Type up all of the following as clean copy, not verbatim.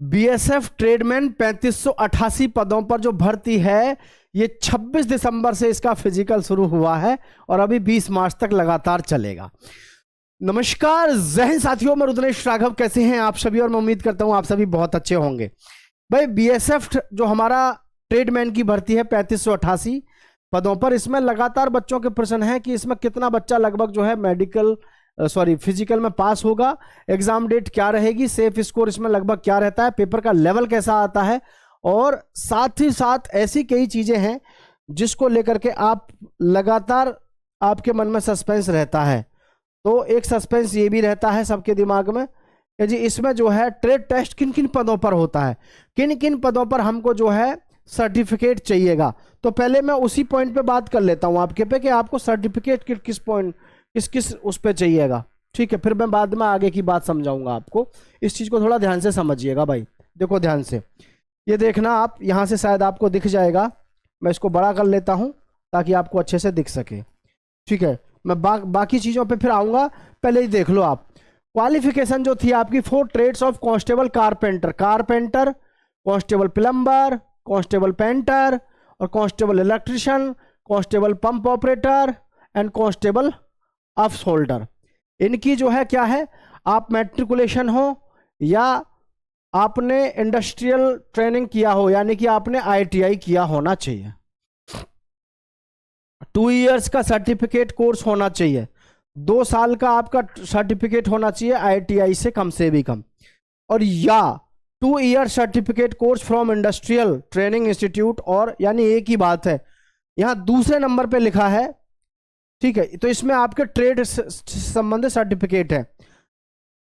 BSF tradesman 3588 पदों पर जो भर्ती है, ये 26 दिसंबर से इसका फिजिकल शुरू हुआ है और अभी 20 मार्च तक लगातार चलेगा। नमस्कार जय हिंद साथियों, मैं रुद्रेश राघव। कैसे हैं आप सभी? और मैं उम्मीद करता हूं आप सभी बहुत अच्छे होंगे। भाई बीएसएफ जो हमारा ट्रेडमैन की भर्ती है 3588 पदों पर, इसमें लगातार बच्चों के प्रश्न है कि इसमें कितना बच्चा लगभग जो है फिजिकल में पास होगा, एग्जाम डेट क्या रहेगी, सेफ स्कोर इसमें लगभग क्या रहता है, पेपर का लेवल कैसा आता है, और साथ ही साथ ऐसी कई चीजें हैं जिसको लेकर के आप लगातार आपके मन में सस्पेंस रहता है। तो एक सस्पेंस ये भी रहता है सबके दिमाग में कि जी इसमें जो है ट्रेड टेस्ट किन किन पदों पर होता है, किन किन पदों पर हमको जो है सर्टिफिकेट चाहिएगा। तो पहले मैं उसी पॉइंट पे बात कर लेता हूं आपके पे कि आपको सर्टिफिकेट किस पॉइंट किस उस पे चाहिएगा। ठीक है, फिर मैं बाद में आगे की बात समझाऊंगा आपको। इस चीज को थोड़ा ध्यान से समझिएगा भाई। देखो ध्यान से, ये देखना आप, यहां से शायद आपको दिख जाएगा। मैं इसको बड़ा कर लेता हूं ताकि आपको अच्छे से दिख सके। ठीक है, मैं बाकी चीजों पे फिर आऊंगा, पहले ही देख लो आप। क्वालिफिकेशन जो थी आपकी 4 trades of constable carpenter, constable plumber, constable painter और constable electrician, constable pump operator and constable अफ्स होल्डर। इनकी जो है क्या है, आप मैट्रिकुलेशन हो या आपने इंडस्ट्रियल ट्रेनिंग किया हो, यानी कि आपने आईटीआई किया होना चाहिए। 2 इयर्स का सर्टिफिकेट कोर्स होना चाहिए, 2 साल का आपका सर्टिफिकेट होना चाहिए आईटीआई से भी कम, और या 2 year certificate course from industrial training institute, और यानी एक ही बात है। यहां दूसरे नंबर पे लिखा है, ठीक है, तो इसमें आपके ट्रेड संबंधित सर्टिफिकेट है।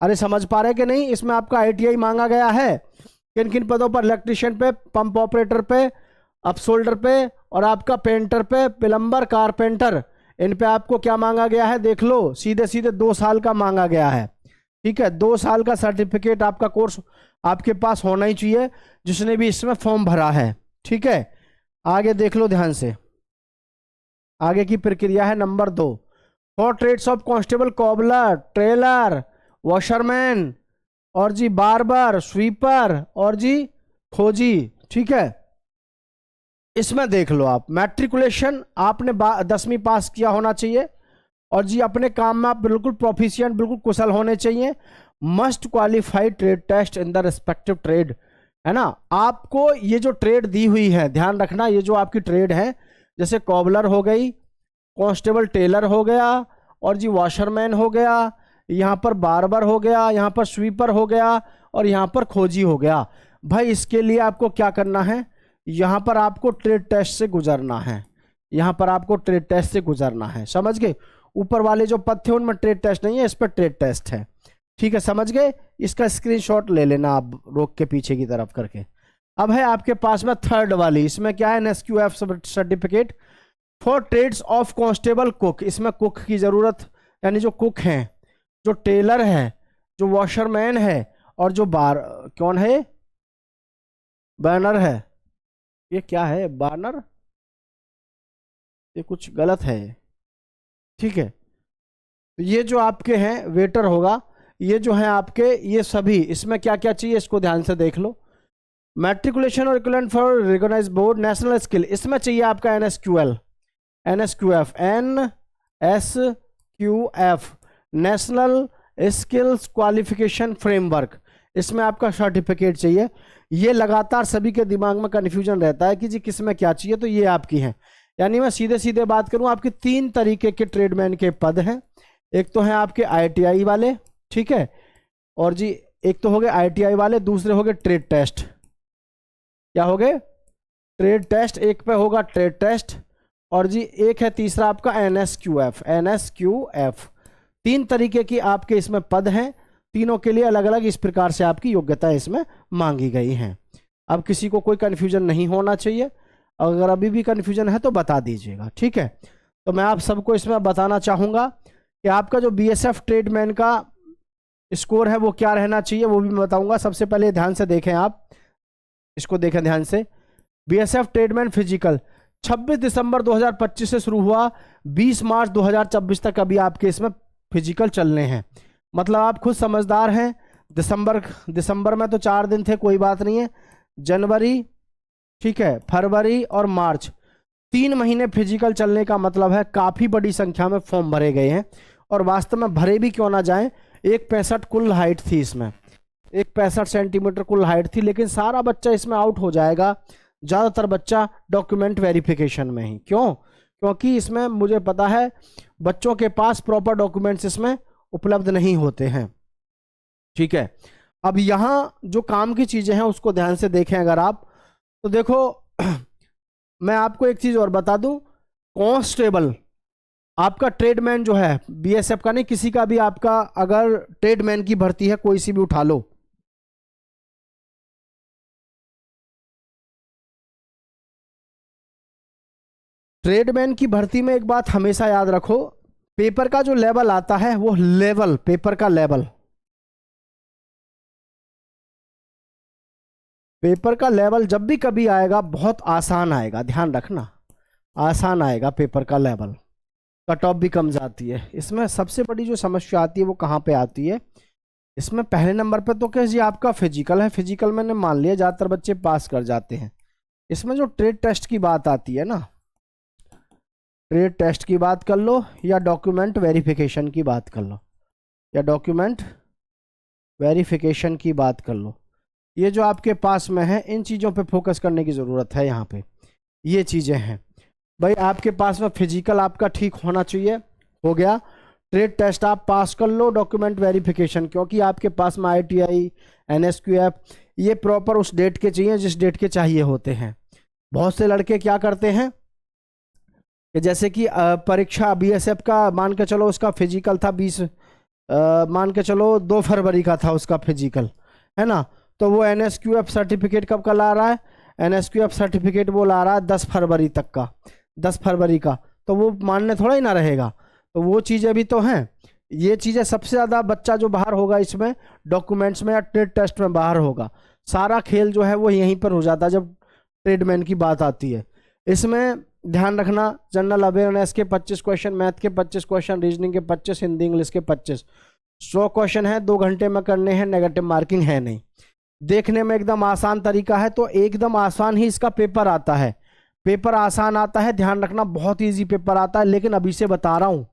अरे समझ पा रहे कि नहीं? इसमें आपका आईटीआई मांगा गया है किन किन पदों पर, इलेक्ट्रिशियन पे, पंप ऑपरेटर पे, अपसोल्डर पे, और आपका पेंटर पे, प्लम्बर, कारपेंटर, इन पे आपको क्या मांगा गया है देख लो, सीधे सीधे 2 साल का मांगा गया है। ठीक है, 2 साल का सर्टिफिकेट आपका कोर्स आपके पास होना ही चाहिए जिसने भी इसमें फॉर्म भरा है। ठीक है, आगे देख लो ध्यान से, आगे की प्रक्रिया है नंबर 2। 4 trades of constable cobbler, tailor, washerman और जी बार्बर, स्वीपर और जी खोजी। ठीक है, इसमें देख लो आप, मैट्रिकुलेशन आपने 10वीं पास किया होना चाहिए, और जी अपने काम में आप बिल्कुल प्रोफिशिएंट, बिल्कुल कुशल होने चाहिए। Must qualify trade test in the respective trade, है ना। आपको ये जो ट्रेड दी हुई है, ध्यान रखना, ये जो आपकी ट्रेड है, जैसे कॉबलर हो गई, कांस्टेबल टेलर हो गया, और जी वॉशरमैन हो गया, यहाँ पर बार्बर हो गया, यहाँ पर स्वीपर हो गया, और यहाँ पर खोजी हो गया। भाई इसके लिए आपको क्या करना है, यहाँ पर आपको ट्रेड टेस्ट से गुजरना है, यहाँ पर आपको ट्रेड टेस्ट से गुजरना है, समझ गए। ऊपर वाले जो पद थे उनमें ट्रेड टेस्ट नहीं है, इस पर ट्रेड टेस्ट है। ठीक है, समझ गए। इसका स्क्रीनशॉट ले लेना आप, रोक के पीछे की तरफ करके। अब है आपके पास में थर्ड वाली, इसमें क्या है, NSQF certificate for trades of constable cook. इसमें कुक की जरूरत, यानी जो कुक हैं, जो टेलर है, जो वॉशरमैन है, और जो कौन है, बर्नर है, ये क्या है बर्नर, ये कुछ गलत है। ठीक है, तो ये जो आपके हैं वेटर होगा, ये जो है आपके, ये सभी, इसमें क्या क्या चाहिए इसको ध्यान से देख लो। मैट्रिकुलेशन और equivalent for recognised board, national skill, इसमें चाहिए आपका NSQF national skills qualification framework, इसमें आपका सर्टिफिकेट चाहिए। ये लगातार सभी के दिमाग में कन्फ्यूजन रहता है कि जी किस में क्या चाहिए, तो ये आपकी है। यानी मैं सीधे सीधे बात करूं, आपके 3 तरीके के ट्रेडमैन के पद हैं। एक तो है आपके आईटीआई वाले, ठीक है, और जी एक तो हो गए आईटीआई वाले, दूसरे हो गए ट्रेड टेस्ट। क्या हो गए? ट्रेड टेस्ट, एक पे होगा ट्रेड टेस्ट, और जी एक है तीसरा आपका एनएसक्यूएफ। 3 तरीके की आपके इसमें पद हैं, तीनों के लिए अलग अलग इस प्रकार से आपकी योग्यता इसमें मांगी गई हैं। अब किसी को कोई कंफ्यूजन नहीं होना चाहिए, अगर अभी भी कंफ्यूजन है तो बता दीजिएगा। ठीक है, तो मैं आप सबको इसमें बताना चाहूंगा कि आपका जो बीएसएफ ट्रेडमैन का स्कोर है वो क्या रहना चाहिए, वो भी मैं बताऊंगा। सबसे पहले ध्यान से देखें आप, इसको देखें ध्यान से। बीएसएफ ट्रेडमैन फिजिकल 26 दिसंबर 2025 से शुरू हुआ, 20 मार्च 2026 तक अभी आपके इसमें फिजिकल चलने हैं। मतलब आप खुद समझदार हैं, दिसंबर में तो 4 दिन थे, कोई बात नहीं है। जनवरी, ठीक है, फरवरी और मार्च, 3 महीने फिजिकल चलने का मतलब है काफी बड़ी संख्या में फॉर्म भरे गए हैं। और वास्तव में भरे भी क्यों ना जाएं, 1.65 कुल हाइट थी इसमें, 1.65 सेंटीमीटर कुल हाइट थी, लेकिन सारा बच्चा इसमें आउट हो जाएगा, ज़्यादातर बच्चा डॉक्यूमेंट वेरिफिकेशन में ही। क्यों? क्योंकि इसमें मुझे पता है बच्चों के पास प्रॉपर डॉक्यूमेंट्स इसमें उपलब्ध नहीं होते हैं। ठीक है, अब यहाँ जो काम की चीज़ें हैं उसको ध्यान से देखें अगर आप, तो देखो मैं आपको एक चीज़ और बता दूं, कांस्टेबल आपका ट्रेडमैन जो है बीएसएफ का नहीं, किसी का भी आपका अगर ट्रेडमैन की भर्ती है कोई सी भी उठा लो, ट्रेडमैन की भर्ती में एक बात हमेशा याद रखो, पेपर का जो लेवल आता है वो लेवल, पेपर का लेवल, पेपर का लेवल जब भी कभी आएगा बहुत आसान आएगा, ध्यान रखना, आसान आएगा पेपर का लेवल, कट ऑफ भी कम जाती है। इसमें सबसे बड़ी जो समस्या आती है वो कहाँ पे आती है, इसमें पहले नंबर पे तो क्या जी आपका फिजिकल है, फिजिकल मैंने मान लिया ज़्यादातर बच्चे पास कर जाते हैं। इसमें जो ट्रेड टेस्ट की बात आती है ना, ट्रेड टेस्ट की बात कर लो या डॉक्यूमेंट वेरिफिकेशन की बात कर लो, या डॉक्यूमेंट वेरिफिकेशन की बात कर लो, ये जो आपके पास में है इन चीज़ों पे फोकस करने की ज़रूरत है। यहाँ पे ये चीज़ें हैं भाई, आपके पास में फिजिकल आपका ठीक होना चाहिए, हो गया, ट्रेड टेस्ट आप पास कर लो, डॉक्यूमेंट वेरिफिकेशन क्योंकि आपके पास में ITI NSQF ये प्रॉपर उस डेट के चाहिए जिस डेट के चाहिए होते हैं। बहुत से लड़के क्या करते हैं कि जैसे कि परीक्षा BSF का मान के चलो उसका फिजिकल था 20 मान के चलो 2 फरवरी का था उसका फिजिकल, है ना, तो वो NSQF सर्टिफिकेट कब का ला रहा है, NSQF सर्टिफिकेट वो ला रहा है 10 फरवरी तक का, 10 फरवरी का, तो वो मानने थोड़ा ही ना रहेगा। तो वो चीज़ें भी तो हैं, ये चीज़ें सबसे ज़्यादा बच्चा जो बाहर होगा इसमें डॉक्यूमेंट्स में या ट्रेड टेस्ट में बाहर होगा, सारा खेल जो है वो यहीं पर हो जाता है जब ट्रेडमैन की बात आती है। इसमें ध्यान रखना, जनरल अवेयरनेस के 25 क्वेश्चन, मैथ के 25 क्वेश्चन, रीजनिंग के 25, हिंदी इंग्लिश के 25, 100 क्वेश्चन है, 2 घंटे में करने हैं, नेगेटिव मार्किंग है नहीं। देखने में एकदम आसान तरीका है, तो एकदम आसान ही इसका पेपर आता है, पेपर आसान आता है, ध्यान रखना बहुत इजी पेपर आता है। लेकिन अभी से बता रहा हूँ,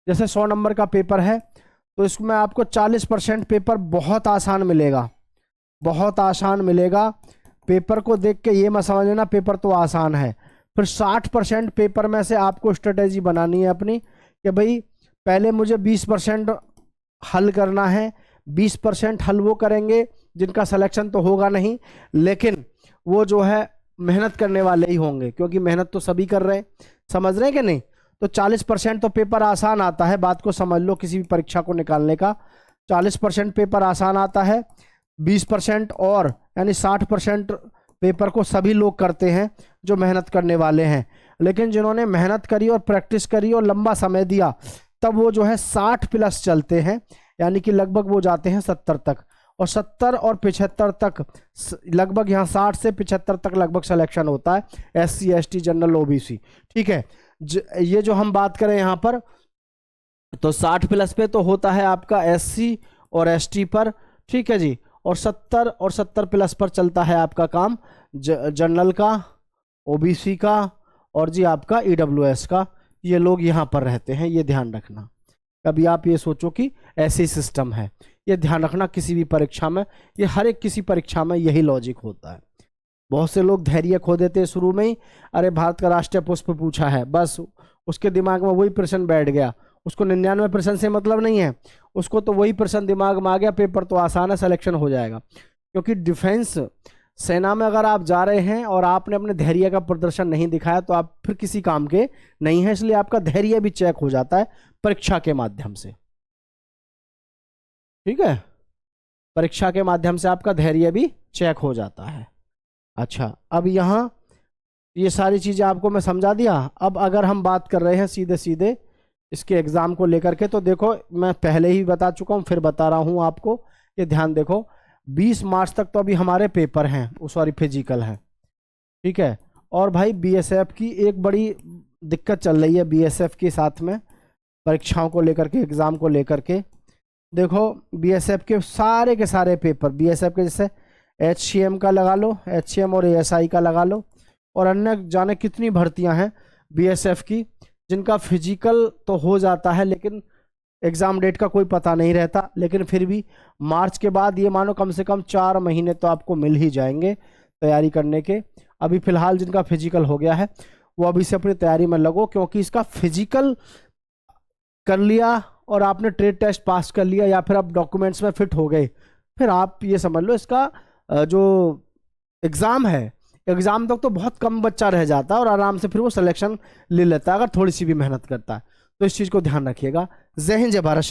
जैसे 100 नंबर का पेपर है तो इसमें आपको 40% पेपर बहुत आसान मिलेगा, बहुत आसान मिलेगा। पेपर को देख के ये मत समझ लेना पेपर तो आसान है, फिर 60% पेपर में से आपको स्ट्रेटेजी बनानी है अपनी कि भाई पहले मुझे 20% हल करना है, 20% हल वो करेंगे जिनका सिलेक्शन तो होगा नहीं, लेकिन वो जो है मेहनत करने वाले ही होंगे, क्योंकि मेहनत तो सभी कर रहे हैं, समझ रहे हैं कि नहीं। तो 40% तो पेपर आसान आता है, बात को समझ लो, किसी भी परीक्षा को निकालने का 40% पेपर आसान आता है, 20% और यानी 60% पेपर को सभी लोग करते हैं जो मेहनत करने वाले हैं। लेकिन जिन्होंने मेहनत करी और प्रैक्टिस करी और लंबा समय दिया, तब वो जो है 60+ चलते हैं, यानी कि लगभग वो जाते हैं 70 तक, और 70 और 75 तक लगभग, यहाँ 60 से 75 तक लगभग सिलेक्शन होता है, SC ST जनरल OBC। ठीक है, ये जो हम बात करें यहाँ पर, तो 60+ पे तो होता है आपका SC और ST पर, ठीक है जी, और 70 और 70+ पर चलता है आपका काम जनरल का, OBC का और जी आपका EWS का। ये लोग यहाँ पर रहते हैं, ये ध्यान रखना, कभी आप ये सोचो कि ऐसे सिस्टम है, ये ध्यान रखना किसी भी परीक्षा में, ये हर एक किसी परीक्षा में यही लॉजिक होता है। बहुत से लोग धैर्य खो देते हैं शुरू में ही, अरे भारत का राष्ट्रीय पुष्प पूछा है, बस उसके दिमाग में वही प्रश्न बैठ गया, उसको 99% से मतलब नहीं है, उसको तो वही प्रश्न दिमाग में आ गया, पेपर तो आसान है, सिलेक्शन हो जाएगा। क्योंकि डिफेंस सेना में अगर आप जा रहे हैं और आपने अपने धैर्य का प्रदर्शन नहीं दिखाया तो आप फिर किसी काम के नहीं हैं, इसलिए आपका धैर्य भी चेक हो जाता है परीक्षा के माध्यम से। ठीक है, परीक्षा के माध्यम से आपका धैर्य भी चेक हो जाता है। अच्छा, अब यहाँ ये सारी चीज़ें आपको मैं समझा दिया। अब अगर हम बात कर रहे हैं सीधे सीधे इसके एग्ज़ाम को लेकर के, तो देखो मैं पहले ही बता चुका हूँ, फिर बता रहा हूँ आपको, ये ध्यान देखो, 20 मार्च तक तो अभी हमारे पेपर हैं, सॉरी फिजिकल हैं, ठीक है। और भाई BSF की एक बड़ी दिक्कत चल रही है, BSF के साथ में परीक्षाओं को लेकर के, एग्ज़ाम को लेकर के, देखो बीएसएफ के सारे पेपर, बीएसएफ के जैसे एचसीएम का लगा लो, एचसीएम और एएसआई का लगा लो, और अन्य जाने कितनी भर्तियां हैं बीएसएफ की जिनका फिजिकल तो हो जाता है लेकिन एग्ज़ाम डेट का कोई पता नहीं रहता, लेकिन फिर भी मार्च के बाद ये मानो कम से कम 4 महीने तो आपको मिल ही जाएंगे तैयारी करने के। अभी फ़िलहाल जिनका फिजिकल हो गया है वो अभी से अपनी तैयारी में लगो, क्योंकि इसका फिजिकल कर लिया और आपने ट्रेड टेस्ट पास कर लिया या फिर आप डॉक्यूमेंट्स में फिट हो गए, फिर आप ये समझ लो इसका जो एग्ज़ाम है, एग्ज़ाम तक तो बहुत कम बच्चा रह जाता है और आराम से फिर वो सिलेक्शन ले लेता है अगर थोड़ी सी भी मेहनत करता है। तो इस चीज़ को ध्यान रखिएगा। जय हिंद, जय भारत।